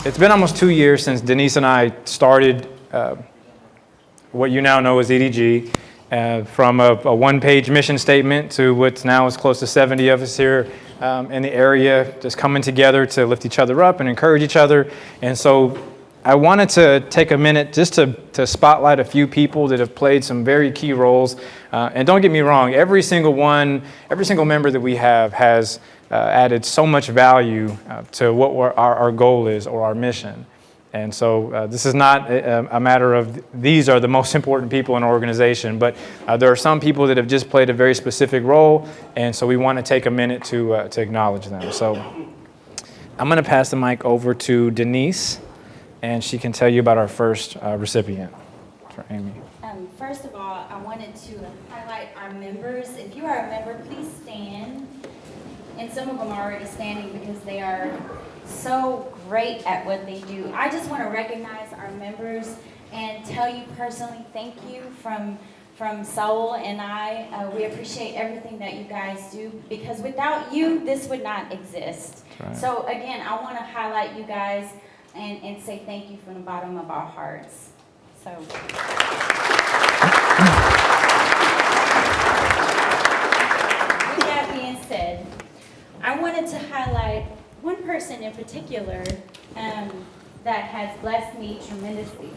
It's been almost 2 years since Denise and I started what you now know as EDG, from a one-page mission statement to what's now is close to 70 of us here in the area, just coming together to lift each other up and encourage each other. And so I wanted to take a minute just to spotlight a few people that have played some very key roles. And don't get me wrong, every single member that we have has added so much value to what our goal is or our mission. And so this is not a matter of these are the most important people in our organization, but there are some people that have just played a very specific role, and so we want to take a minute to acknowledge them. So I'm going to pass the mic over to Denise, and she can tell you about our first recipient. For Amy. First of all, I wanted to highlight our members. If you are a member, please stand. And some of them are already standing because they are so great at what they do. I just want to recognize our members and tell you personally thank you from Saul and I. We appreciate everything that you guys do, because without you, this would not exist. Right. So again, I want to highlight you guys and say thank you from the bottom of our hearts. So. With that being said, I wanted to highlight one person in particular that has blessed me tremendously.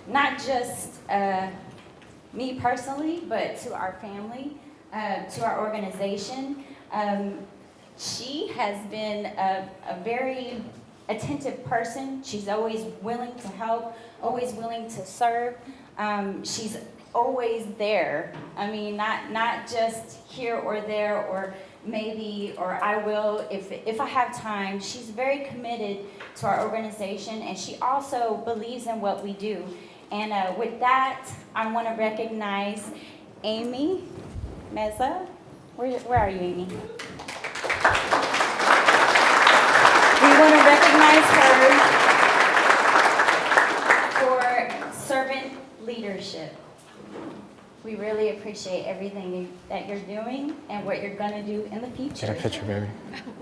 Not just me personally, but to our family, to our organization. She has been a very attentive person. She's always willing to help, always willing to serve. She's always there. I mean, not just here or there or maybe, or I will if I have time. She's very committed to our organization, and she also believes in what we do. And with that, I want to recognize Amy Meza. Where are you, Amy? We want to recognize her for servant leadership. We really appreciate everything that you're doing and what you're going to do in the future. Get a picture, baby.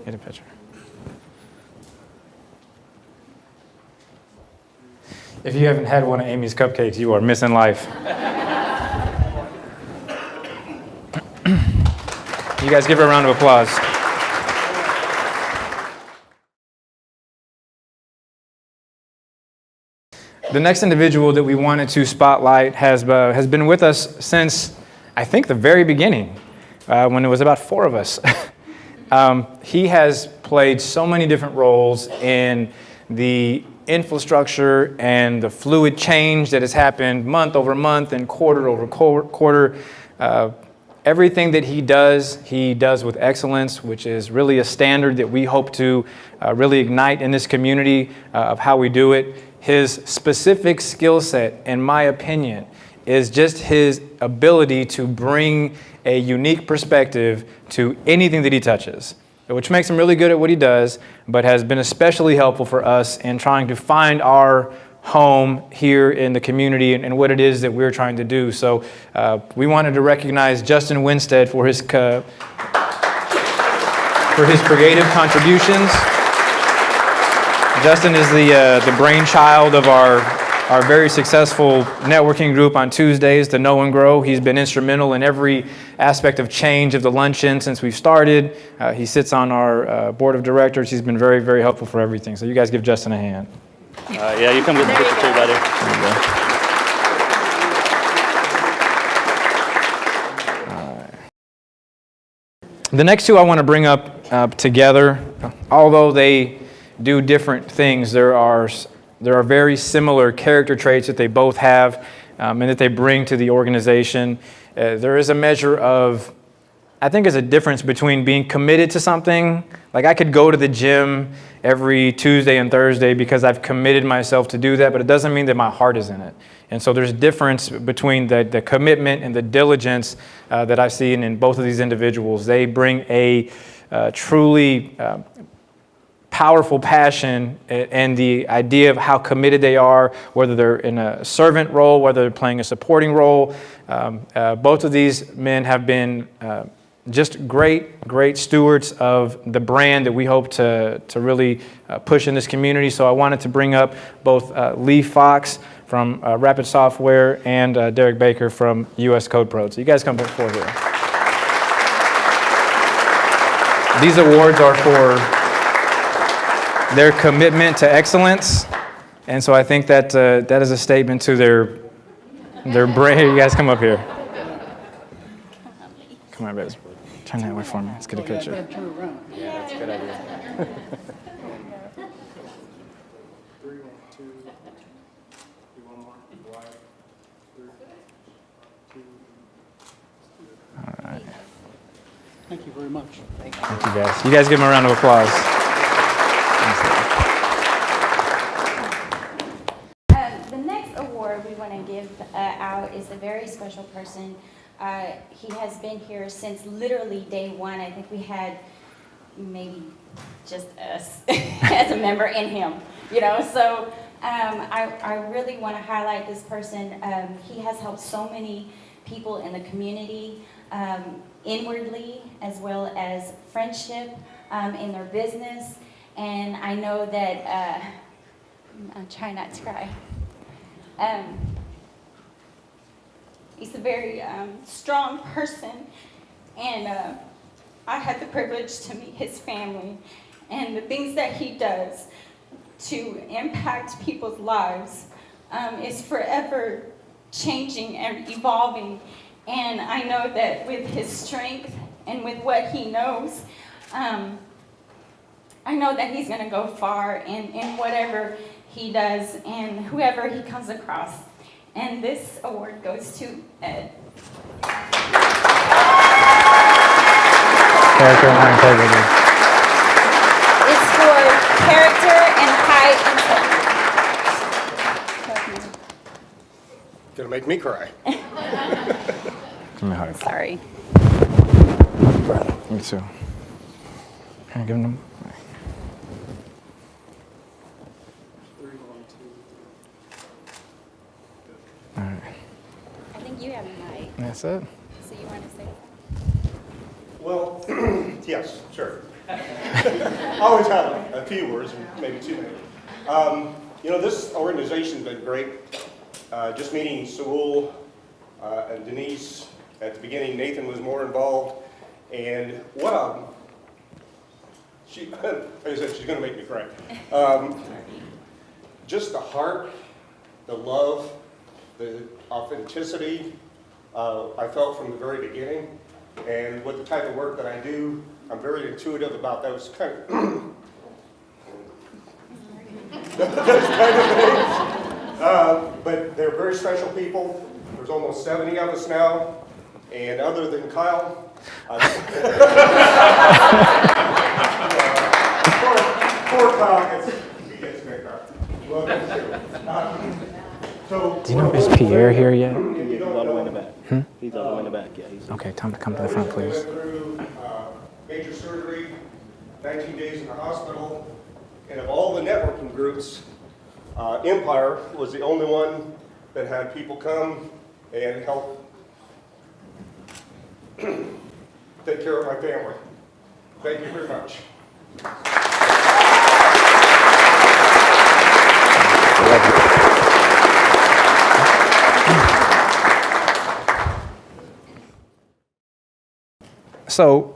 Get a picture. If you haven't had one of Amy's cupcakes, you are missing life. You guys give her a round of applause. The next individual that we wanted to spotlight has been with us since, I think, the very beginning, when it was about 4 of us. He has played so many different roles in the infrastructure and the fluid change that has happened month over month and quarter over quarter. Everything that he does with excellence, which is really a standard that we hope to really ignite in this community of how we do it. His specific skill set, in my opinion, is just his ability to bring a unique perspective to anything that he touches, which makes him really good at what he does, but has been especially helpful for us in trying to find our home here in the community and what it is that we're trying to do. So we wanted to recognize Justin Winstead for his creative contributions. Justin is the brainchild of our very successful networking group on Tuesdays, the Know and Grow. He's been instrumental in every aspect of change of the luncheon since we've started. He sits on our board of directors. He's been very, very helpful for everything. So you guys give Justin a hand. Yeah, you come with the picture too, buddy. There you go. The next 2 I want to bring up together, although they do different things, there are very similar character traits that they both have and that they bring to the organization. There is a measure of, I think, there's a difference between being committed to something. Like I could go to the gym every Tuesday and Thursday because I've committed myself to do that, but it doesn't mean that my heart is in it. And so there's a difference between the commitment and the diligence that I see in both of these individuals. They bring a truly powerful passion and the idea of how committed they are, whether they're in a servant role, whether they're playing a supporting role. Both of these men have been just great stewards of the brand that we hope to really push in this community. So I wanted to bring up both Lee Fox from Rapid Software and Derek Baker from US Code Pro. So you guys come forward here. These awards are for their commitment to excellence, and so I think that that is a statement to their brand. You guys come up here. Come on, baby. Turn that way for me. Let's get a picture. Yeah, that's a good idea. All right. Thank you very much. Thank you, guys. You guys give them a round of applause. The next award we want to give out is a very special person. He has been here since literally day one. I think we had maybe just us as a member in him, you know. So I really want to highlight this person. He has helped so many people in the community, inwardly as well as friendship in their business. And I know that, I'm trying not to cry. He's a very strong person, and I had the privilege to meet his family, and the things that he does to impact people's lives is forever changing and evolving. And I know that with his strength and with what he knows, I know that he's going to go far in whatever he does and whoever he comes across. And this award goes to Ed. Character and integrity. It's for character and high integrity. Gonna make me cry. Give me a hug. Sorry. Me too. Can I give them? All right. I think you have a mic, That's it. so you want to say? Well, yes, sure. I always have a few words, maybe too many. You know, this organization's been great. Just meeting Saul and Denise at the beginning, Nathan was more involved, and what she, like I said, she's going to make me cry. Just the heart, the love, the authenticity I felt from the very beginning, and with the type of work that I do, I'm very intuitive about those kind of those kind of things. But they're very special people. There's almost 70 of us now, and other than Kyle, poor Kyle he gets picked up. Well, so, Do you know is Pierre here yet? He's all the way in the back. He's all the way in the back, yeah. Okay, tell him to come to the front, please. Went through major surgery, 19 days in the hospital, and of all the networking groups, Empire was the only one that had people come and help take care of my family. Thank you very much. So,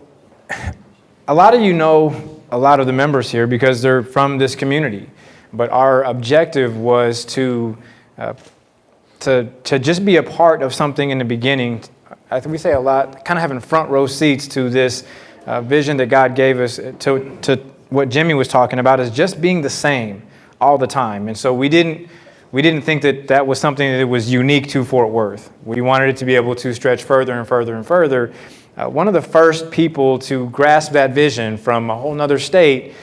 a lot of you know a lot of the members here because they're from this community. But our objective was to just be a part of something in the beginning. I think we say a lot, kind of having front row seats to this vision that God gave us, to what Jimmy was talking about, is just being the same all the time. And so we didn't think that that was something that was unique to Fort Worth. We wanted it to be able to stretch further and further and further. One of the first people to grasp that vision from a whole nother state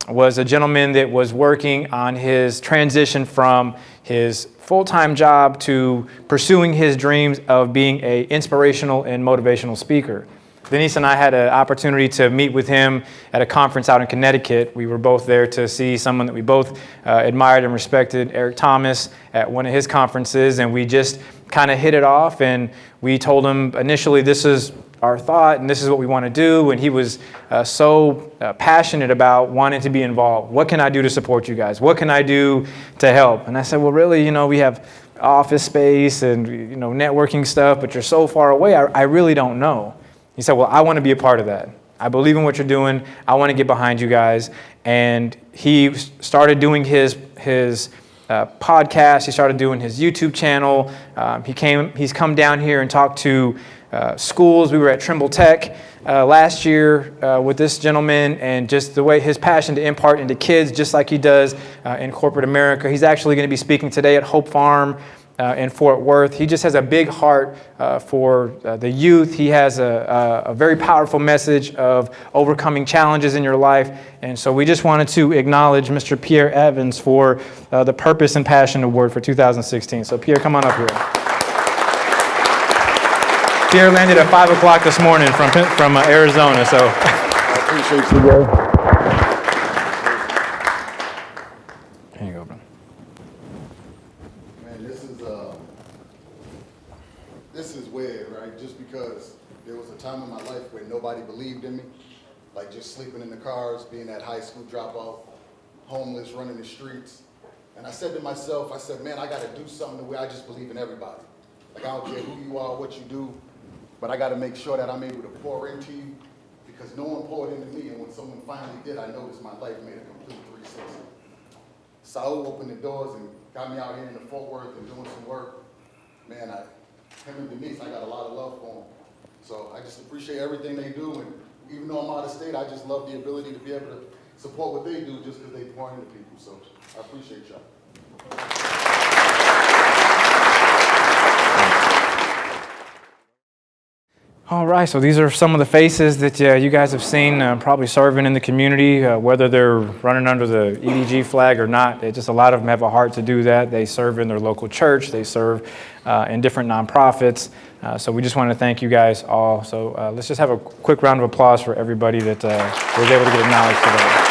was a gentleman that was working on his transition from his full-time job to pursuing his dreams of being an inspirational and motivational speaker. Denise and I had an opportunity to meet with him at a conference out in Connecticut. We were both there to see someone that we both admired and respected, Eric Thomas, at one of his conferences, and we just kind of hit it off, and we told him initially this is our thought, and this is what we want to do. And he was so passionate about wanting to be involved. What can I do to support you guys? What can I do to help? And I said, well, really, we have office space and, networking stuff, but you're so far away, I really don't know. He said, well, I want to be a part of that. I believe in what you're doing. I want to get behind you guys. And he started doing his podcast. He started doing his YouTube channel. He's come down here and talked to schools. We were at Trimble Tech last year with this gentleman, and just the way his passion to impart into kids, just like he does in corporate America. He's actually going to be speaking today at Hope Farm in Fort Worth. He just has a big heart for the youth. He has a very powerful message of overcoming challenges in your life. And so we just wanted to acknowledge Mr. Pierre Evans for the Purpose and Passion Award for 2016. So Pierre, come on up here. Pierre landed at 5 o'clock this morning from Arizona. So I appreciate you, bro. Here you go, bro. Man, this is weird, right? Just because there was a time in my life where nobody believed in me, like just sleeping in the cars, being that high school dropout, homeless, running the streets. And I said to myself, man, I got to do something the way I just believe in everybody. Like, I don't care who you are, what you do, but I got to make sure that I'm able to pour into you, because no one poured into me. And when someone finally did, I noticed my life made a complete 360. Saul opened the doors and got me out here in the Fort Worth and doing some work. Man, him and Denise, I got a lot of love for them. So I just appreciate everything they do. And even though I'm out of state, I just love the ability to be able to support what they do just because they pour into people. So I appreciate y'all. All right, so these are some of the faces that you guys have seen probably serving in the community, whether they're running under the EDG flag or not. Just a lot of them have a heart to do that. They serve in their local church. They serve in different nonprofits. So we just want to thank you guys all. So let's just have a quick round of applause for everybody that was able to get acknowledged today.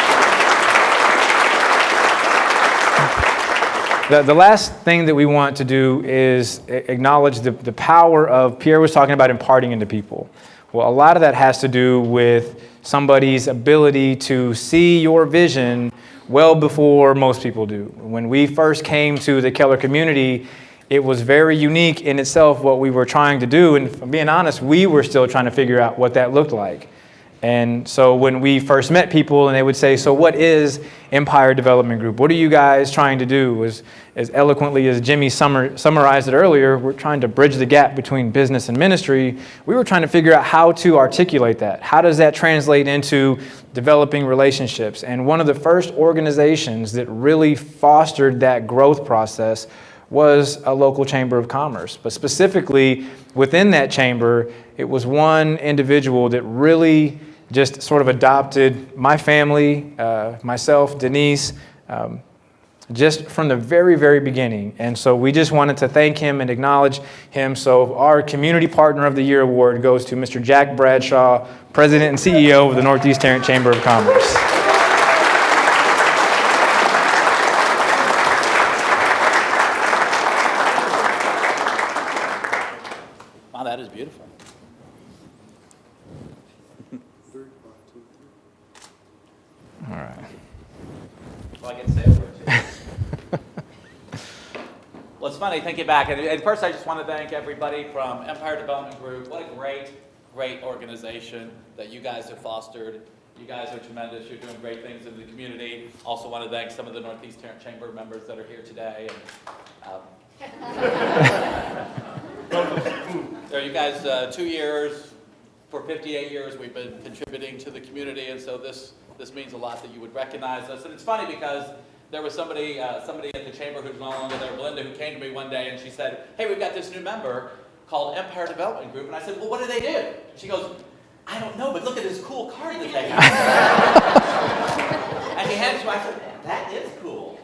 The last thing that we want to do is acknowledge the power of, Pierre was talking about imparting into people. Well, a lot of that has to do with somebody's ability to see your vision well before most people do. When we first came to the Keller community, it was very unique in itself what we were trying to do. And if I'm being honest, we were still trying to figure out what that looked like. And so when we first met people and they would say, so what is Empire Development Group? What are you guys trying to do? As eloquently as Jimmy summarized it earlier, we're trying to bridge the gap between business and ministry. We were trying to figure out how to articulate that. How does that translate into developing relationships? And one of the first organizations that really fostered that growth process was a local chamber of commerce. But specifically within that chamber, it was one individual that really just sort of adopted my family, myself, Denise, just from the very, very beginning. And so we just wanted to thank him and acknowledge him. So our Community Partner of the Year award goes to Mr. Jack Bradshaw, President and CEO of the Northeast Tarrant Chamber of Commerce. Wow, that is beautiful. All right. Well, I get to say a word too. Well, it's funny thinking back. And first, I just want to thank everybody from Empire Development Group. What a great organization that you guys have fostered. You guys are tremendous. You're doing great things in the community. Also want to thank some of the Northeast Tarrant Chamber members that are here today. You guys, 2 years, for 58 years, we've been contributing to the community, and so this means a lot that you would recognize us. And it's funny because there was somebody at the chamber who's no longer there, Belinda, who came to me one day and she said, hey, we've got this new member called Empire Development Group. And I said, well, what do they do? And she goes, I don't know, but look at this cool card that they have. And he hands me, I said, that is cool.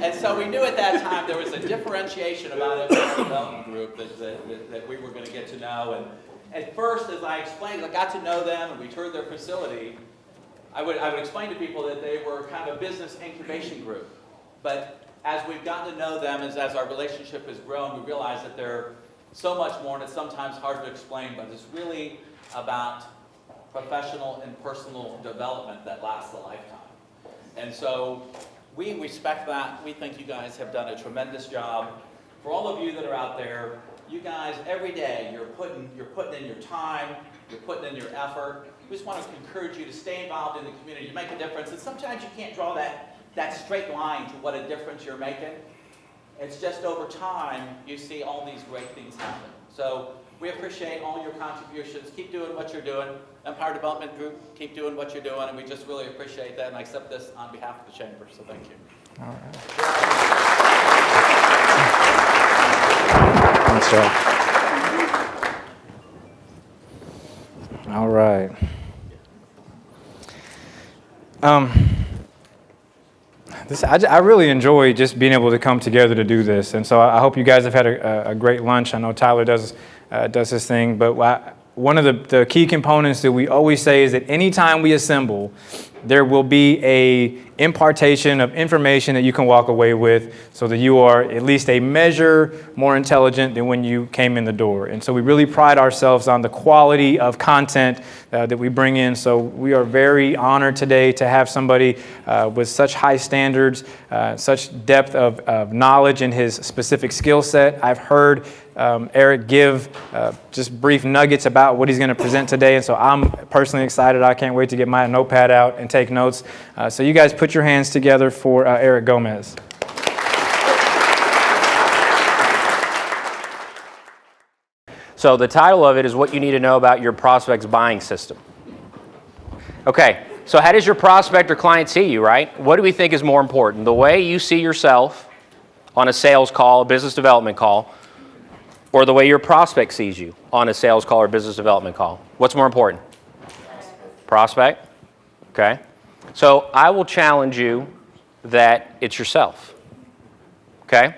And so we knew at that time there was a differentiation about Empire Development Group that we were going to get to know. And at first, as I explained, I got to know them and we toured their facility. I would explain to people that they were kind of a business incubation group. But as we've gotten to know them, as our relationship has grown, we realize that they're so much more, and it's sometimes hard to explain, but it's really about professional and personal development that lasts a lifetime. And so we respect that. We think you guys have done a tremendous job. For all of you that are out there, you guys, every day, you're putting in your time, you're putting in your effort. We just want to encourage you to stay involved in the community, to make a difference. And sometimes you can't draw that straight line to what a difference you're making. It's just over time, you see all these great things happen. So we appreciate all your contributions. Keep doing what you're doing. Empire Development Group, keep doing what you're doing, and we just really appreciate that, and I accept this on behalf of the Chamber, so thank you. All right. Thanks, Joe. All right. I really enjoy just being able to come together to do this, and so I hope you guys have had a great lunch. I know Tyler does his thing, but one of the key components that we always say is that anytime we assemble, there will be a impartation of information that you can walk away with so that you are at least a measure more intelligent than when you came in the door. And so we really pride ourselves on the quality of content that we bring in. So we are very honored today to have somebody with such high standards, such depth of knowledge in his specific skill set. I've heard Eric give just brief nuggets about what he's going to present today, and so I'm personally excited. I can't wait to get my notepad out and take notes. So you guys put your hands together for Eric Gomez. So the title of it is What You Need to Know About Your Prospect's Buying System. Okay, so how does your prospect or client see you, right? What do we think is more important? The way you see yourself on a sales call, a business development call, or the way your prospect sees you on a sales call or business development call? What's more important? Prospect. Okay. So I will challenge you that it's yourself. Okay?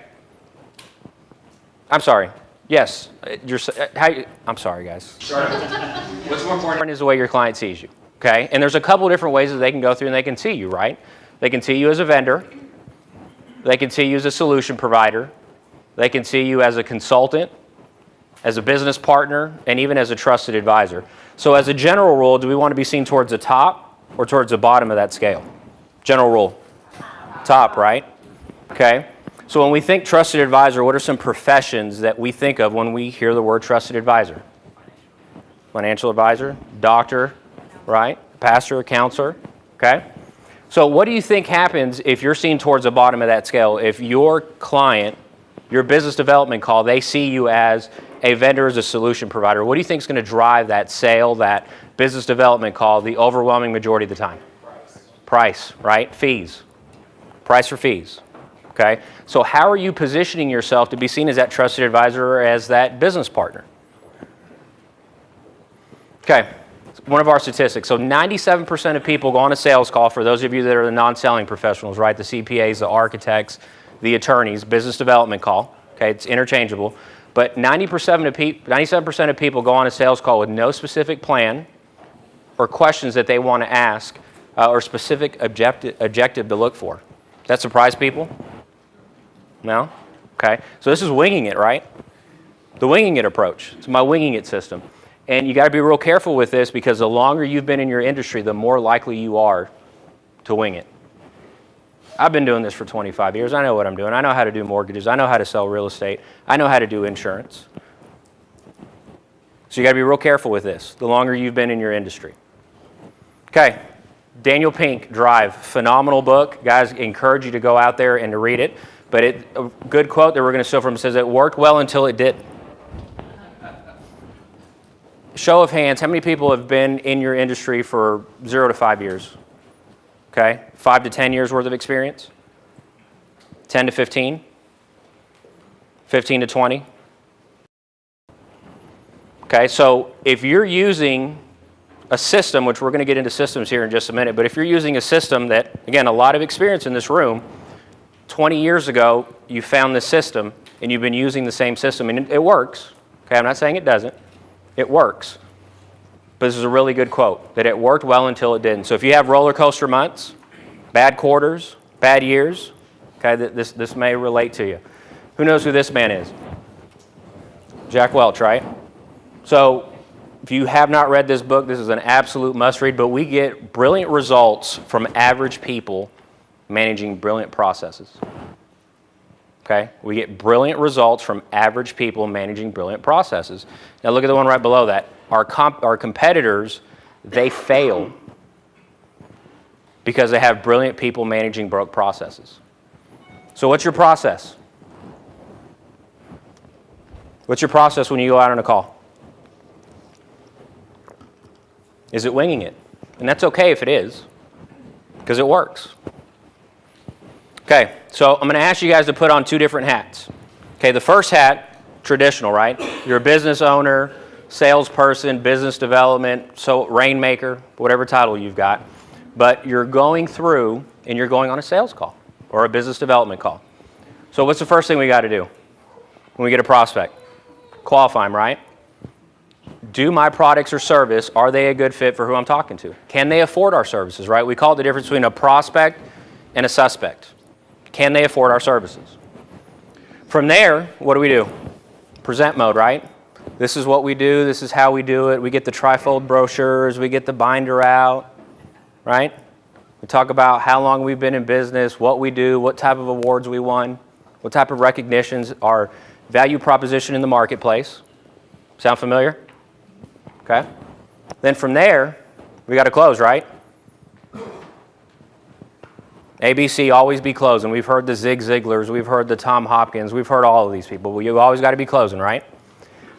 I'm sorry. Yes. I'm sorry, guys. Sure. What's more important is the way your client sees you. Okay? And there's a couple of different ways that they can go through and they can see you, right? They can see you as a vendor. They can see you as a solution provider. They can see you as a consultant, as a business partner, and even as a trusted advisor. So as a general rule, do we want to be seen towards the top or towards the bottom of that scale? General rule. Top, right? Okay. So when we think trusted advisor, what are some professions that we think of when we hear the word trusted advisor? Financial advisor, doctor, right? Pastor, counselor, okay? So what do you think happens if you're seen towards the bottom of that scale? If your client, your business development call, they see you as a vendor, as a solution provider, what do you think is going to drive that sale, that business development call, the overwhelming majority of the time? Price, right? Fees. Price for fees. Okay? So how are you positioning yourself to be seen as that trusted advisor or as that business partner? Okay. One of our statistics. So 97% of people go on a sales call, for those of you that are the non-selling professionals, right? The CPAs, the architects, the attorneys, business development call. Okay? It's interchangeable. But 97% of people go on a sales call with no specific plan or questions that they want to ask or specific objective to look for. That surprise people? No? Okay. So this is winging it, right? The winging it approach. It's my winging it system. And you got to be real careful with this because the longer you've been in your industry, the more likely you are to wing it. I've been doing this for 25 years. I know what I'm doing. I know how to do mortgages. I know how to sell real estate. I know how to do insurance. So you got to be real careful with this, the longer you've been in your industry. Okay, Daniel Pink, Drive, phenomenal book. Guys, encourage you to go out there and to read it. But a good quote that we're going to steal from says, it worked well until it didn't. Show of hands, how many people have been in your industry for 0 to 5 years? Okay, 5 to 10 years worth of experience? 10 to 15? 15 to 20? Okay, so if you're using a system, which we're going to get into systems here in just a minute, but if you're using a system that, again, a lot of experience in this room, 20 years ago, you found this system and you've been using the same system and it works. Okay, I'm not saying it doesn't. It works. But this is a really good quote, that it worked well until it didn't. So if you have roller coaster months, bad quarters, bad years, okay, this may relate to you. Who knows who this man is? Jack Welch, right? So if you have not read this book, this is an absolute must-read, but we get brilliant results from average people managing brilliant processes. Okay? We get brilliant results from average people managing brilliant processes. Now look at the one right below that. Our competitors, they fail because they have brilliant people managing broke processes. So what's your process? What's your process when you go out on a call? Is it winging it? And that's okay if it is, because it works. Okay, so I'm going to ask you guys to put on 2 different hats. Okay, the first hat, traditional, right? You're a business owner, salesperson, business development, so rainmaker, whatever title you've got. But you're going through and you're going on a sales call or a business development call. So what's the first thing we got to do when we get a prospect? Qualify them, right? Do my products or service, are they a good fit for who I'm talking to? Can they afford our services, right? We call it the difference between a prospect and a suspect. Can they afford our services? From there, what do? Present mode, right? This is what we do. This is how we do it. We get the trifold brochures. We get the binder out, right? We talk about how long we've been in business, what we do, what type of awards we won, what type of recognitions, our value proposition in the marketplace. Sound familiar? Okay. Then from there, we got to close, right? ABC, always be closing. We've heard the Zig Ziglars. We've heard the Tom Hopkins. We've heard all of these people. Well, you always got to be closing, right?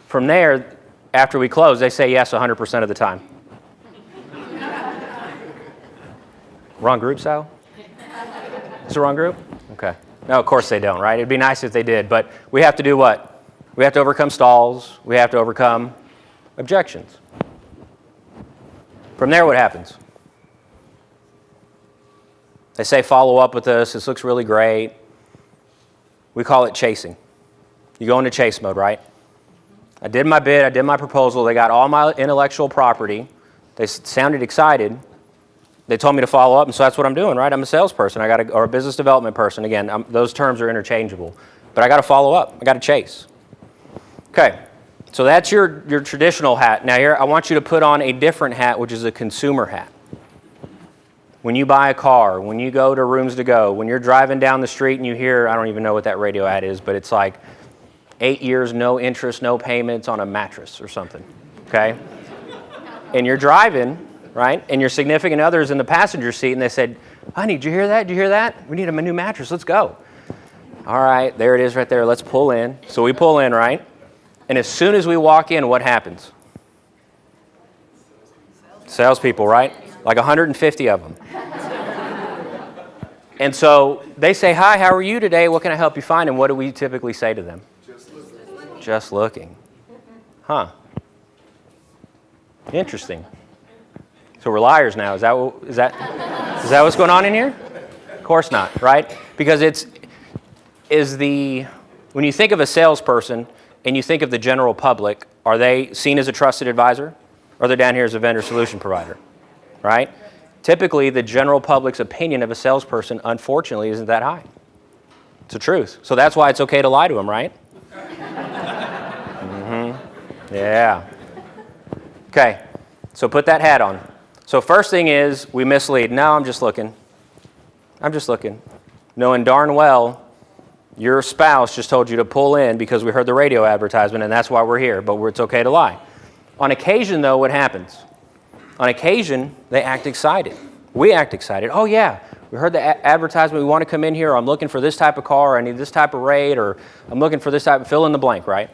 From there, after we close, they say yes 100% of the time. Wrong group, Sal? It's the wrong group? Okay. No, of course they don't, right? It'd be nice if they did, but we have to do what? We have to overcome stalls. We have to overcome objections. From there, what happens? They say, follow up with us. This looks really great. We call it chasing. You go into chase mode, right? I did my bid. I did my proposal. They got all my intellectual property. They sounded excited. They told me to follow up, and so that's what I'm doing, right? I'm a salesperson. Or a business development person. Again, those terms are interchangeable. But I got to follow up. I got to chase. Okay. So that's your traditional hat. Now here, I want you to put on a different hat, which is a consumer hat. When you buy a car, when you go to Rooms to Go, when you're driving down the street and you hear, I don't even know what that radio ad is, but it's like 8 years, no interest, no payments on a mattress or something, okay? And you're driving, right? And your significant other is in the passenger seat and they said, honey, did you hear that? Did you hear that? We need a new mattress. Let's go. All right, there it is right there. Let's pull in. So we pull in, right? And as soon as we walk in, what happens? Salespeople, right? Like 150 of them. And so they say, hi, how are you today? What can I help you find? And what do we typically say to them? Just looking. Huh. Interesting. So we're liars now. Is that what's going on in here? Of course not, right? Because when you think of a salesperson and you think of the general public, are they seen as a trusted advisor? Or they're down here as a vendor solution provider, right? Typically, the general public's opinion of a salesperson, unfortunately, isn't that high. It's the truth. So that's why it's okay to lie to them, right? Mm-hmm. Yeah. Okay. So put that hat on. So first thing is, we mislead. No, I'm just looking. I'm just looking. Knowing darn well your spouse just told you to pull in because we heard the radio advertisement and that's why we're here, but it's okay to lie. On occasion, though, what happens? On occasion, they act excited. We act excited. Oh, yeah, we heard the advertisement. We want to come in here. I'm looking for this type of car. I need this type of rate, or I'm looking for this type of fill in the blank, right?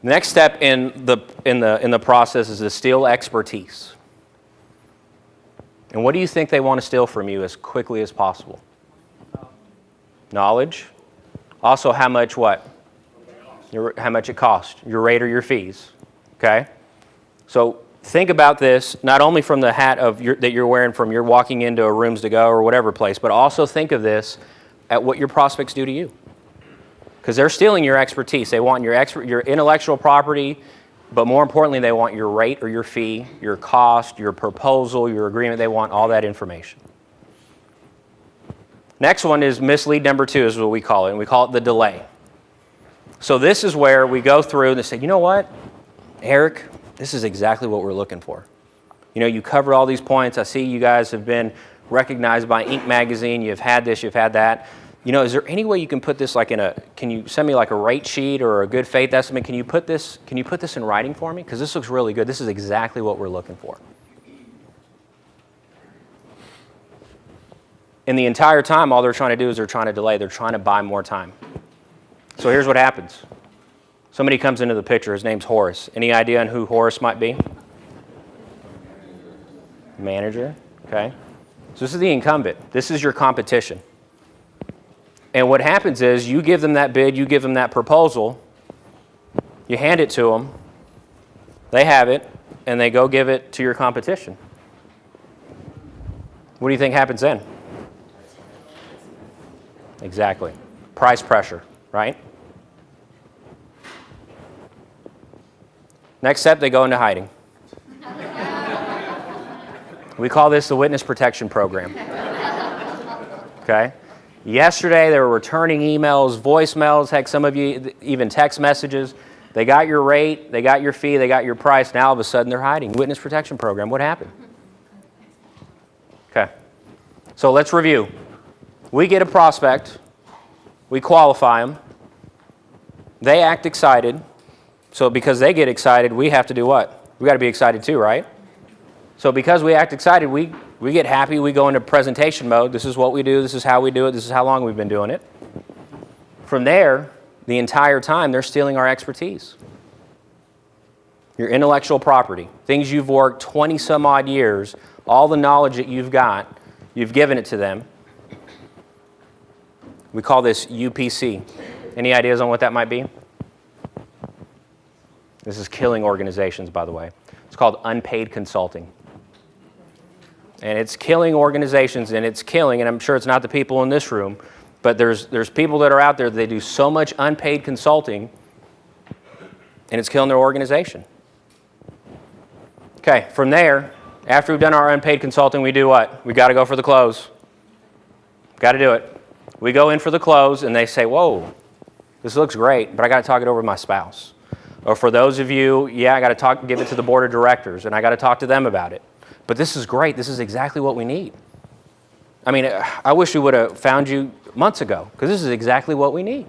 The next step in the process is to steal expertise. And what do you think they want to steal from you as quickly as possible? Knowledge. Also, how much what? How much it costs, your rate or your fees, okay? So think about this, not only from the hat that you're wearing from you're walking into a Rooms to Go or whatever place, but also think of this at what your prospects do to you. Because they're stealing your expertise. They want your intellectual property, but more importantly, they want your rate or your fee, your cost, your proposal, your agreement. They want all that information. Next one is mislead number 2 is what we call it, and we call it the delay. So this is where we go through and they say, you know what, Eric, this is exactly what we're looking for. You know, you covered all these points. I see you guys have been recognized by Inc. magazine. You've had this, you've had that. You know, is there any way you can put this like can you send me like a rate sheet or a good faith estimate? Can you put this in writing for me? Because this looks really good. This is exactly what we're looking for. And the entire time, all they're trying to do is they're trying to delay. They're trying to buy more time. So here's what happens. Somebody comes into the picture. His name's Horace. Any idea on who Horace might be? Manager. Okay. So this is the incumbent. This is your competition. And what happens is you give them that bid, you give them that proposal, you hand it to them, they have it, and they go give it to your competition. What do you think happens then? Exactly. Price pressure, right? Next step, they go into hiding. We call this the Witness Protection Program. Okay? Yesterday, they were returning emails, voicemails, heck, some of you even text messages. They got your rate, they got your fee, they got your price. Now all of a sudden they're hiding. Witness Protection Program, what happened? Okay. So let's review. We get a prospect, we qualify them, they act excited. So because they get excited, we have to do what? We got to be excited too, right? So because we act excited, we get happy, we go into presentation mode. This is what we do, this is how we do it, this is how long we've been doing it. From there, the entire time, they're stealing our expertise. Your intellectual property, things you've worked 20 some odd years, all the knowledge that you've got, you've given it to them. We call this UPC. Any ideas on what that might be? This is killing organizations, by the way. It's called unpaid consulting. And it's killing organizations, and it's killing, and I'm sure it's not the people in this room, but there's people that are out there, they do so much unpaid consulting, and it's killing their organization. Okay, from there, after we've done our unpaid consulting, we do what? We got to go for the close. Got to do it. We go in for the close, and they say, whoa, this looks great, but I got to talk it over with my spouse. Or for those of you, yeah, I got to give it to the board of directors, and I got to talk to them about it. But this is great. This is exactly what we need. I mean, I wish we would have found you months ago, because this is exactly what we need.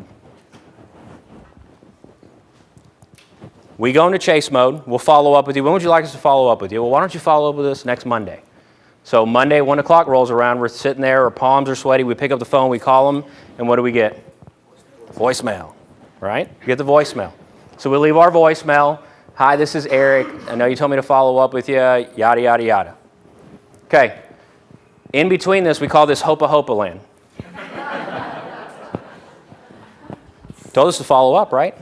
We go into chase mode. We'll follow up with you. When would you like us to follow up with you? Well, why don't you follow up with us next Monday? So Monday, 1 o'clock rolls around. We're sitting there. Our palms are sweaty. We pick up the phone. We call them. And what do we get? Voicemail, right? We get the voicemail. So we leave our voicemail. Hi, this is Eric. I know you told me to follow up with you, yada, yada, yada. Okay. In between this, we call this Hopa Hopa land. Told us to follow up, right?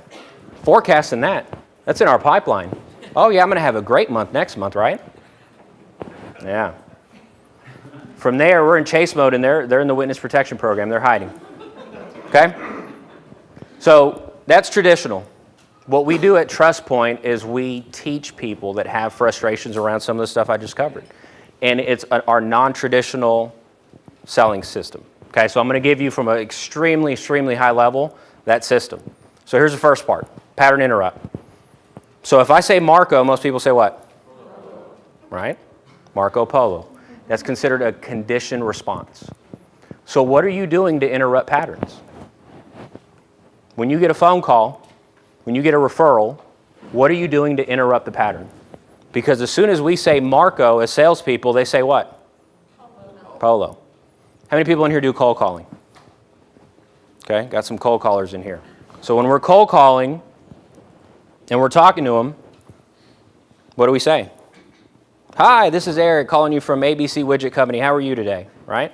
Forecasting that. That's in our pipeline. Oh, yeah, I'm going to have a great month next month, right? Yeah. From there, we're in chase mode, and they're in the Witness Protection Program. They're hiding. Okay? So that's traditional. What we do at Trust Point is we teach people that have frustrations around some of the stuff I just covered. And it's our non-traditional selling system. Okay, so I'm going to give you from an extremely, extremely high level that system. So here's the first part, pattern interrupt. So if I say Marco, most people say what? Right? Marco Polo. That's considered a conditioned response. So what are you doing to interrupt patterns? When you get a phone call, when you get a referral, what are you doing to interrupt the pattern? Because as soon as we say Marco as salespeople, they say what? Polo. How many people in here do cold calling? Okay, got some cold callers in here. So when we're cold calling and we're talking to them, what do we say? Hi, this is Eric calling you from ABC Widget Company. How are you today? Right?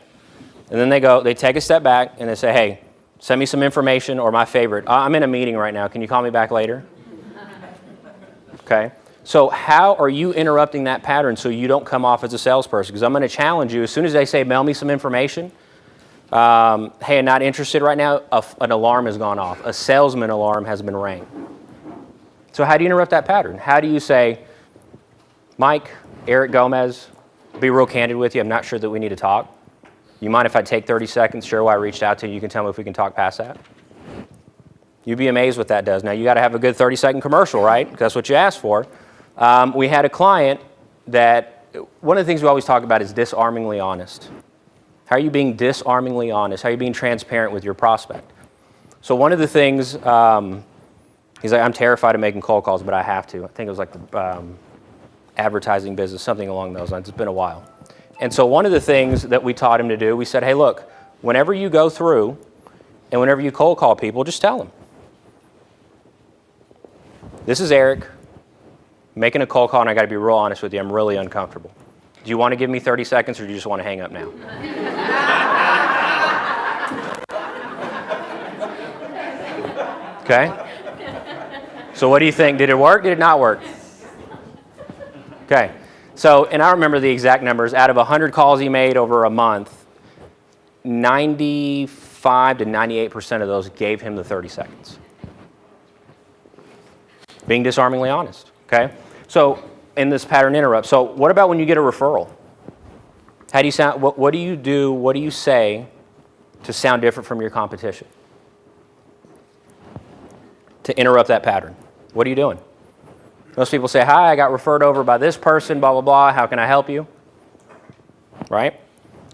And then they take a step back and they say, hey, send me some information, or my favorite, I'm in a meeting right now. Can you call me back later? Okay. So how are you interrupting that pattern so you don't come off as a salesperson? Because I'm going to challenge you. As soon as they say, mail me some information, hey, I'm not interested right now, an alarm has gone off. A salesman alarm has been rang. So how do you interrupt that pattern? How do you say, Mike, Eric Gomez, be real candid with you. I'm not sure that we need to talk. You mind if I take 30 seconds, share why I reached out to you? You can tell me if we can talk past that. You'd be amazed what that does. Now, you got to have a good 30-second commercial, right? 'Cause that's what you asked for. We had a client that, one of the things we always talk about is disarmingly honest. How are you being disarmingly honest? How are you being transparent with your prospect? So one of the things, he's like, I'm terrified of making cold calls, but I have to. I think it was like the advertising business, something along those lines. It's been a while. And so one of the things that we taught him to do, we said, hey, look, whenever you go through and whenever you cold call people, just tell them. This is Eric making a cold call, and I got to be real honest with you. I'm really uncomfortable. Do you want to give me 30 seconds, or do you just want to hang up now? Okay? So what do you think? Did it work? Did it not work? Okay. So, and I remember the exact numbers. Out of 100 calls he made over a month, 95 to 98% of those gave him the 30 seconds. Being disarmingly honest, okay? So, in this pattern interrupt, so what about when you get a referral? How do you sound, what do you do, what do you say to sound different from your competition? To interrupt that pattern. What are you doing? Most people say, hi, I got referred over by this person, blah, blah, blah, how can I help you? Right?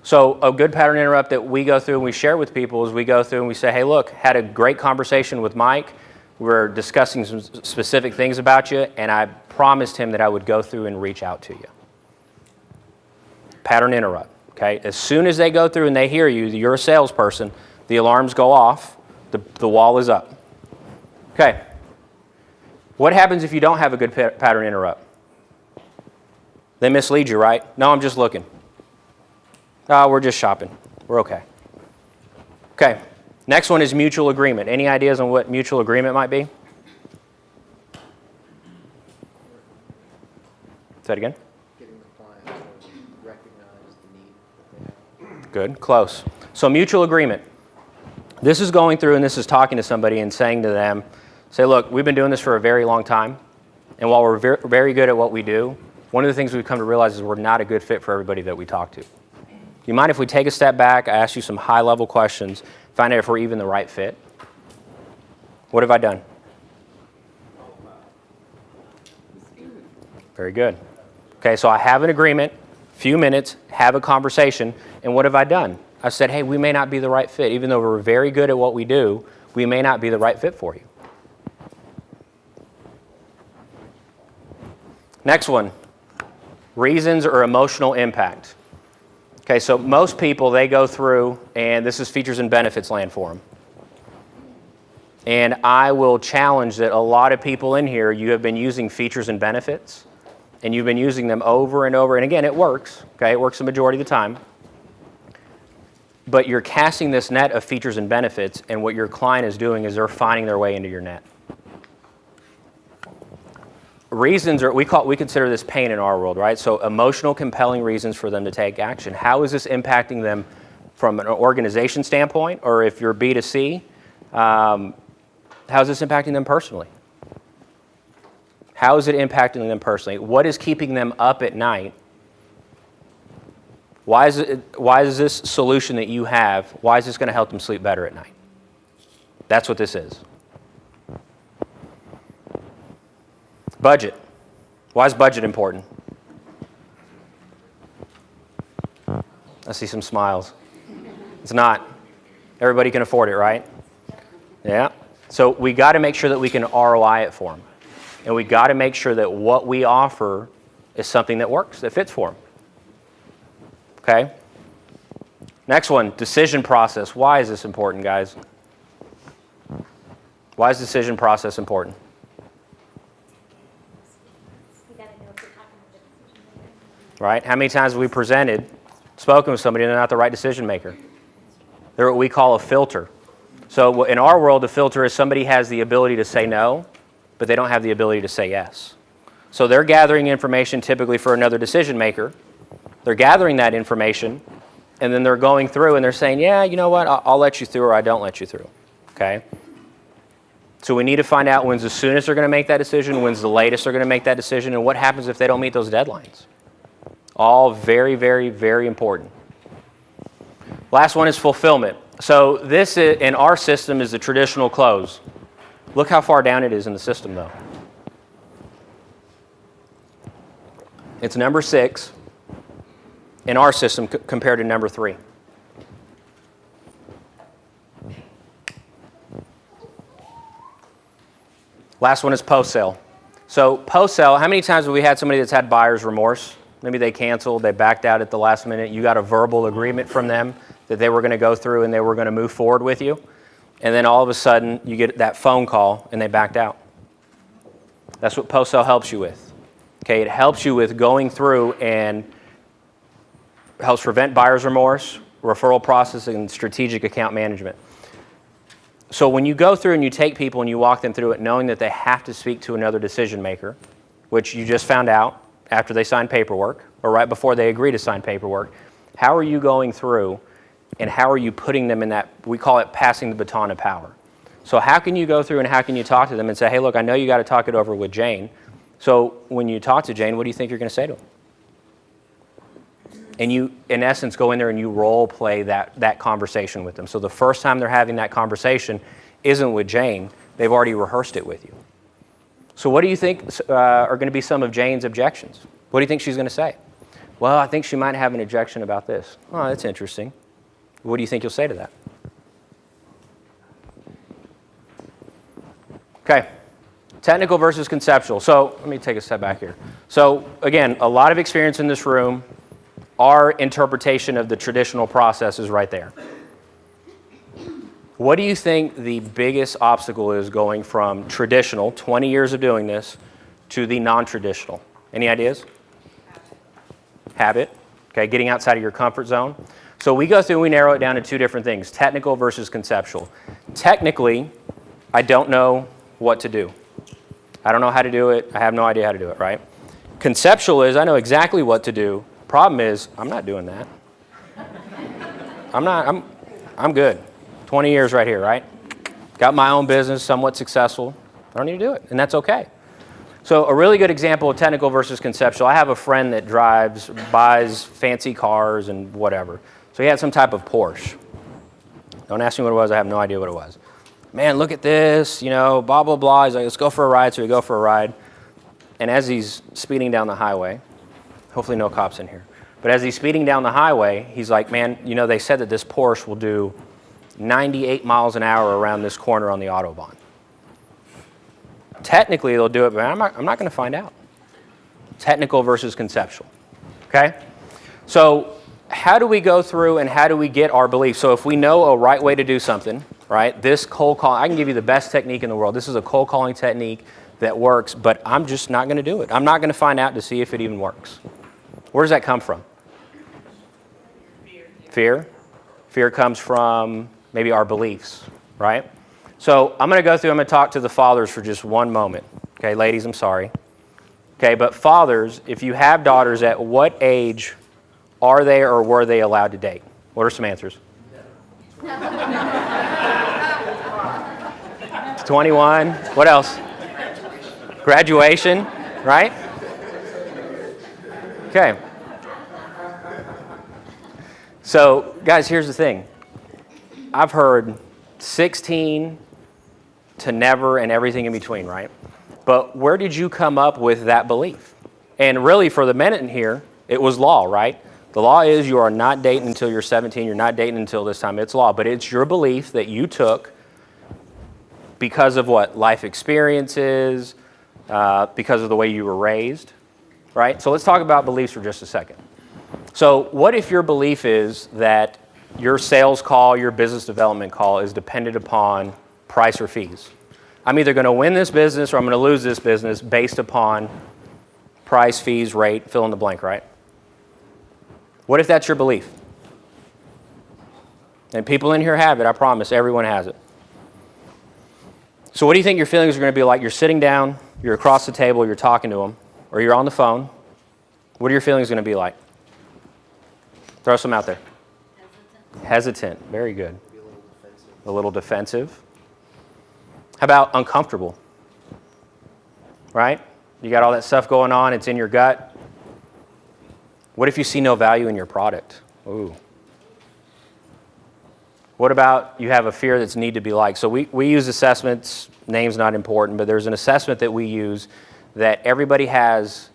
So a good pattern interrupt that we go through and we share with people is we go through and we say, hey, look, had a great conversation with Mike. We're discussing some specific things about you, and I promised him that I would go through and reach out to you. Pattern interrupt, okay? As soon as they go through and they hear you, you're a salesperson, the alarms go off, the wall is up. Okay. What happens if you don't have a good pattern interrupt? They mislead you, right? No, I'm just looking. Oh, we're just shopping. We're okay. Okay. Next one is mutual agreement. Any ideas on what mutual agreement might be? Say it again. Getting the client to recognize the need that they have. Good, close. So mutual agreement. This is going through and this is talking to somebody and saying to them, say, look, we've been doing this for a very long time, and while we're very good at what we do, one of the things we've come to realize is we're not a good fit for everybody that we talk to. Do you mind if we take a step back, I ask you some high-level questions, find out if we're even the right fit? What have I done? Very good. Okay, so I have an agreement, few minutes, have a conversation, and what have I done? I said, hey, we may not be the right fit. Even though we're very good at what we do, we may not be the right fit for you. Next one, reasons or emotional impact. Okay, so most people, they go through, and this is features and benefits land for them. And I will challenge that a lot of people in here, you have been using features and benefits, and you've been using them over and over. And again, it works, okay? It works the majority of the time. But you're casting this net of features and benefits, and what your client is doing is they're finding their way into your net. Reasons are, we consider this pain in our world, right? So emotional, compelling reasons for them to take action. How is this impacting them from an organization standpoint, or if you're B2C, how is this impacting them personally? How is it impacting them personally? What is keeping them up at night? Why is this solution that you have, why is this going to help them sleep better at night? That's what this is. Budget. Why is budget important? I see some smiles. It's not. Everybody can afford it, right? Yeah. So we got to make sure that we can ROI it for them. And we got to make sure that what we offer is something that works, that fits for them. Okay? Next one, decision process. Why is this important, guys? Why is decision process important? Right? How many times have we presented, spoken with somebody and they're not the right decision maker? They're what we call a filter. So in our world, a filter is somebody has the ability to say no, but they don't have the ability to say yes. So they're gathering information typically for another decision maker. They're gathering that information, and then they're going through and they're saying, yeah, you know what, I'll let you through or I don't let you through. Okay? So we need to find out when's the soonest they're going to make that decision, when's the latest they're going to make that decision, and what happens if they don't meet those deadlines. All very, very, very important. Last one is fulfillment. So this, in our system, is the traditional close. Look how far down it is in the system, though. It's number 6 in our system compared to number 3. Last one is post-sale. So post-sale, how many times have we had somebody that's had buyer's remorse? Maybe they canceled, they backed out at the last minute. You got a verbal agreement from them that they were going to go through and they were going to move forward with you. And then all of a sudden, you get that phone call and they backed out. That's what post-sale helps you with. Okay, it helps you with going through and helps prevent buyer's remorse, referral processing, and strategic account management. So when you go through and you take people and you walk them through it knowing that they have to speak to another decision maker, which you just found out after they sign paperwork or right before they agree to sign paperwork, how are you going through and how are you putting them in that, we call it passing the baton of power. So how can you go through and how can you talk to them and say, hey, look, I know you got to talk it over with Jane. So when you talk to Jane, what do you think you're going to say to him? And you, in essence, go in there and you role play that conversation with them. So the first time they're having that conversation isn't with Jane. They've already rehearsed it with you. So what do you think are going to be some of Jane's objections? What do you think she's going to say? Well, I think she might have an objection about this. Oh, that's interesting. What do you think you'll say to that? Okay. Technical versus conceptual. So let me take a step back here. So again, a lot of experience in this room. Our interpretation of the traditional process is right there. What do you think the biggest obstacle is going from traditional, 20 years of doing this, to the non-traditional? Any ideas? Habit. Okay, getting outside of your comfort zone. So we go through and we narrow it down to 2 different things, technical versus conceptual. Technically, I don't know what to do. I don't know how to do it. I have no idea how to do it, right? Conceptual is I know exactly what to do. Problem is, I'm not doing that. I'm good. 20 years right here, right? Got my own business, somewhat successful. I don't need to do it, and that's okay. So a really good example of technical versus conceptual, I have a friend that buys fancy cars and whatever. So he had some type of Porsche. Don't ask me what it was, I have no idea what it was. Man, look at this, blah, blah, blah. He's like, let's go for a ride, so we go for a ride. And as he's speeding down the highway, hopefully no cops in here. But as he's speeding down the highway, he's like, man, they said that this Porsche will do 98 miles an hour around this corner on the Autobahn. Technically, they'll do it, but I'm not going to find out. Technical versus conceptual, okay? So how do we go through and how do we get our beliefs? So if we know a right way to do something, right, this cold call, I can give you the best technique in the world. This is a cold calling technique that works, but I'm just not going to do it. I'm not going to find out to see if it even works. Where does that come from? Fear. Fear comes from maybe our beliefs, right? So I'm going to go through, I'm going to talk to the fathers for just one moment. Okay, ladies, I'm sorry. Okay, but fathers, if you have daughters, at what age are they or were they allowed to date? What are some answers? 21. What else? Graduation, right? Okay. So, guys, here's the thing. I've heard 16 to never and everything in between, right? But where did you come up with that belief? And really, for the men in here, it was law, right? The law is you are not dating until you're 17. You're not dating until this time. It's law. But it's your belief that you took because of what? Life experiences, because of the way you were raised, right? So let's talk about beliefs for just a second. So what if your belief is that your sales call, your business development call is dependent upon price or fees? I'm either going to win this business or I'm going to lose this business based upon price, fees, rate, fill in the blank, right? What if that's your belief? And people in here have it, I promise, everyone has it. So what do you think your feelings are going to be like? You're sitting down, you're across the table, you're talking to them, or you're on the phone. What are your feelings going to be like? Throw some out there. Hesitant. Very good. A little defensive. How about uncomfortable? Right? You got all that stuff going on, it's in your gut. What if you see no value in your product? Ooh. What about you have a fear that's need to be liked? So we use assessments, name's not important, but there's an assessment that we use that everybody has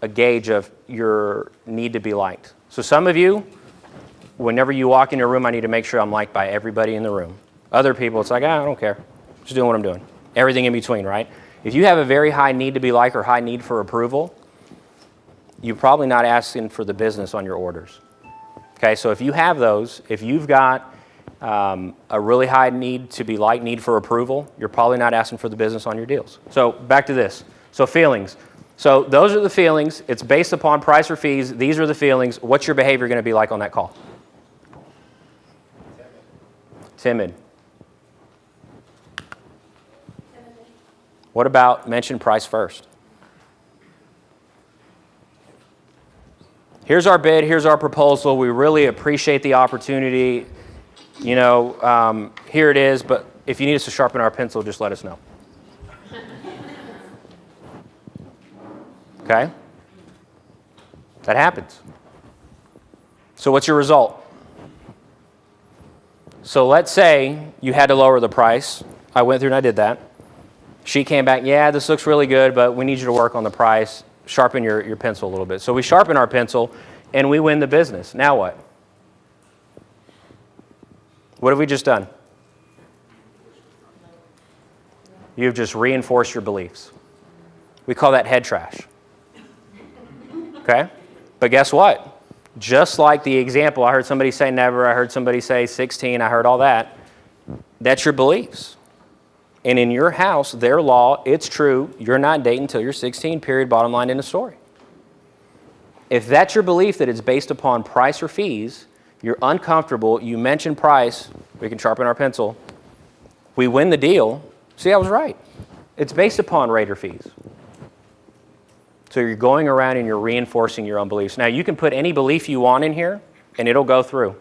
a gauge of your need to be liked. So some of you, whenever you walk in your room, I need to make sure I'm liked by everybody in the room. Other people, it's like, I don't care. Just doing what I'm doing. Everything in between, right? If you have a very high need to be liked or high need for approval, you're probably not asking for the business on your orders. Okay, so if you have those, if you've got a really high need to be liked, need for approval, you're probably not asking for the business on your deals. So back to this. So feelings. So those are the feelings. It's based upon price or fees. These are the feelings. What's your behavior going to be like on that call? Timid. What about mention price first? Here's our bid, here's our proposal. We really appreciate the opportunity. You know, here it is, but if you need us to sharpen our pencil, just let us know. Okay? That happens. So what's your result? So let's say you had to lower the price. I went through and I did that. She came back, yeah, this looks really good, but we need you to work on the price. Sharpen your pencil a little bit. So we sharpen our pencil and we win the business. Now what? What have we just done? You've just reinforced your beliefs. We call that head trash. Okay? But guess what? Just like the example, I heard somebody say never, I heard somebody say 16, I heard all that. That's your beliefs. And in your house, their law, it's true, you're not dating until you're 16, period, bottom line, in the story. If that's your belief that it's based upon price or fees, you're uncomfortable, you mention price, we can sharpen our pencil, we win the deal, see, I was right. It's based upon rate or fees. So you're going around and you're reinforcing your own beliefs. Now, you can put any belief you want in here, and it'll go through.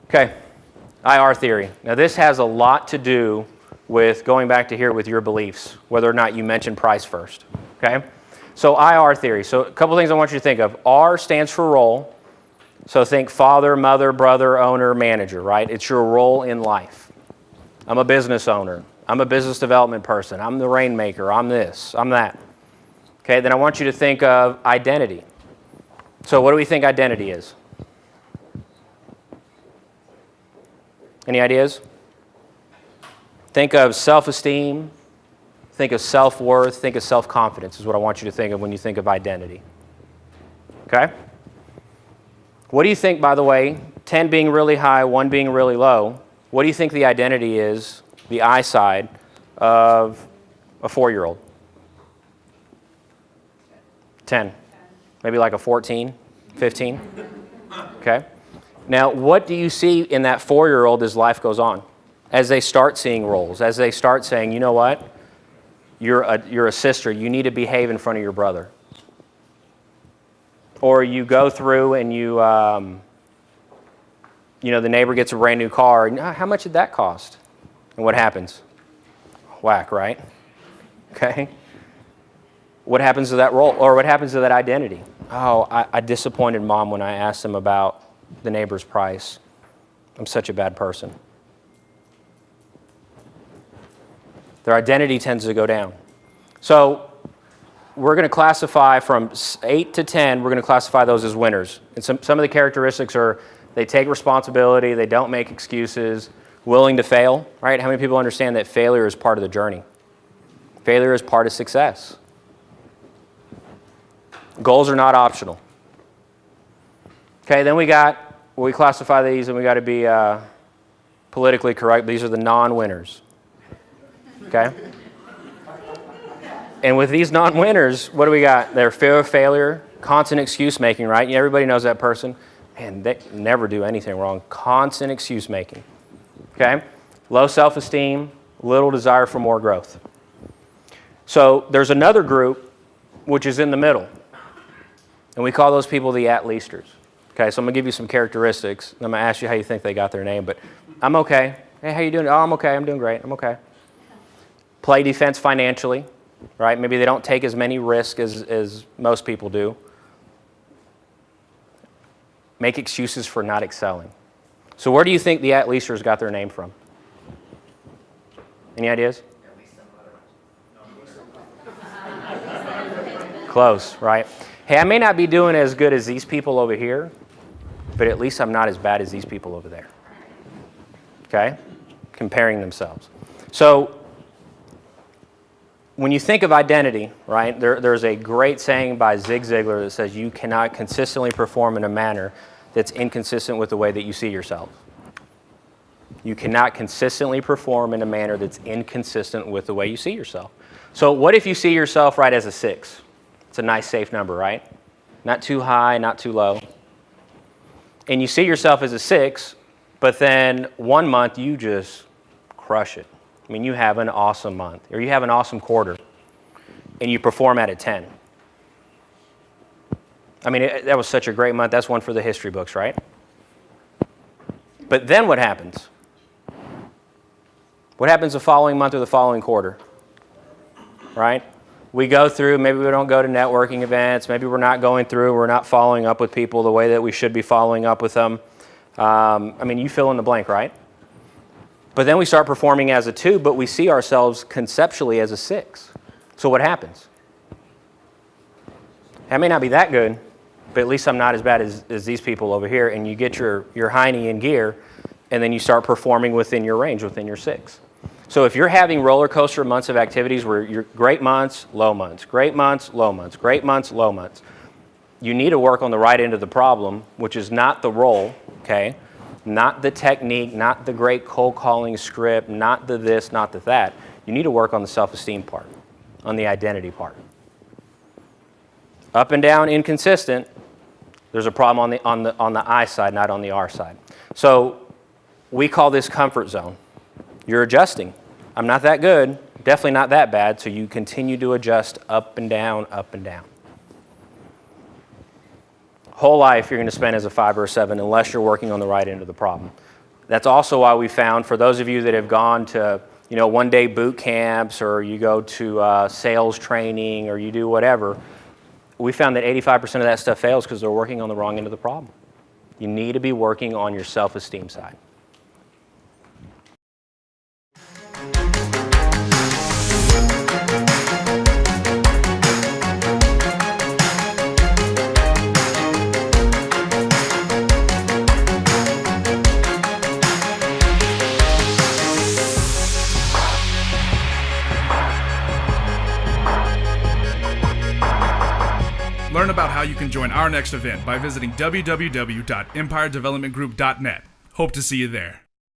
Okay, IR theory. Now, this has a lot to do with going back to here with your beliefs, whether or not you mention price first. Okay? So IR theory. So a couple things I want you to think of. R stands for role. So think father, mother, brother, owner, manager, right? It's your role in life. I'm a business owner. I'm a business development person. I'm the rainmaker. I'm this. I'm that. Okay, then I want you to think of identity. So what do we think identity is? Any ideas? Think of self-esteem. Think of self-worth. Think of self-confidence is what I want you to think of when you think of identity. Okay? What do you think, by the way, 10 being really high, 1 being really low, what do you think the identity is, the I side, of a 4-year-old? 10. Maybe like a 14, 15? Okay? Now, what do you see in that 4-year-old as life goes on? As they start seeing roles, as they start saying, you know what? You're a sister. You need to behave in front of your brother. Or you go through and you know, the neighbor gets a brand new car. And, how much did that cost? And what happens? Whack, right? Okay. What happens to that role? Or what happens to that identity? Oh, I disappointed mom when I asked them about the neighbor's price. I'm such a bad person. Their identity tends to go down. So we're going to classify from 8 to 10, we're going to classify those as winners. And some of the characteristics are they take responsibility, they don't make excuses, willing to fail, right? How many people understand that failure is part of the journey? Failure is part of success. Goals are not optional. Okay, then we classify these and we got to be politically correct. These are the non-winners. Okay? And with these non-winners, what do we got? They're fear of failure, constant excuse making, right? Everybody knows that person. Man, they never do anything wrong. Constant excuse making. Okay? Low self-esteem, little desire for more growth. So there's another group which is in the middle. And we call those people the at-leasters. Okay, so I'm going to give you some characteristics. I'm going to ask you how you think they got their name, but I'm okay. Hey, how you doing? Oh, I'm okay. I'm doing great. I'm okay. Play defense financially, right? Maybe they don't take as many risks as most people do. make excuses for not excelling. So where do you think the at-leasters got their name from? Any ideas? Close, right? Hey, I may not be doing as good as these people over here, but at least I'm not as bad as these people over there. Okay? Comparing themselves. So when you think of identity, right, there's a great saying by Zig Ziglar that says you cannot consistently perform in a manner that's inconsistent with the way that you see yourself. You cannot consistently perform in a manner that's inconsistent with the way you see yourself. So what if you see yourself right as a 6? It's a nice safe number, right? Not too high, not too low. And you see yourself as a 6, but then one month you just crush it. I mean, you have an awesome month, or you have an awesome quarter, and you perform at a 10. I mean, that was such a great month. That's one for the history books, right? But then what happens? What happens the following month or the following quarter? Right? We go through, maybe we don't go to networking events, maybe we're not going through, we're not following up with people the way that we should be following up with them. I mean, you fill in the blank, right? But then we start performing as a 2, but we see ourselves conceptually as a 6. So what happens? I may not be that good, but at least I'm not as bad as these people over here, and you get your hiney in gear, and then you start performing within your range, within your 6. So if you're having roller coaster months of activities where you're great months, low months, great months, low months, great months, low months, you need to work on the right end of the problem, which is not the role, okay? Not the technique, not the great cold calling script, not the this, not the that. You need to work on the self-esteem part, on the identity part. Up and down, inconsistent, there's a problem on the I side, not on the R side. So we call this comfort zone. You're adjusting. I'm not that good, definitely not that bad, so you continue to adjust up and down, up and down. Whole life you're going to spend as a 5 or a 7 unless you're working on the right end of the problem. That's also why we found, for those of you that have gone to one-day boot camps, or you go to sales training, or you do whatever, we found that 85% of that stuff fails because they're working on the wrong end of the problem. You need to be working on your self-esteem side. Learn about how you can join our next event by visiting www.empiredevelopmentgroup.net. Hope to see you there.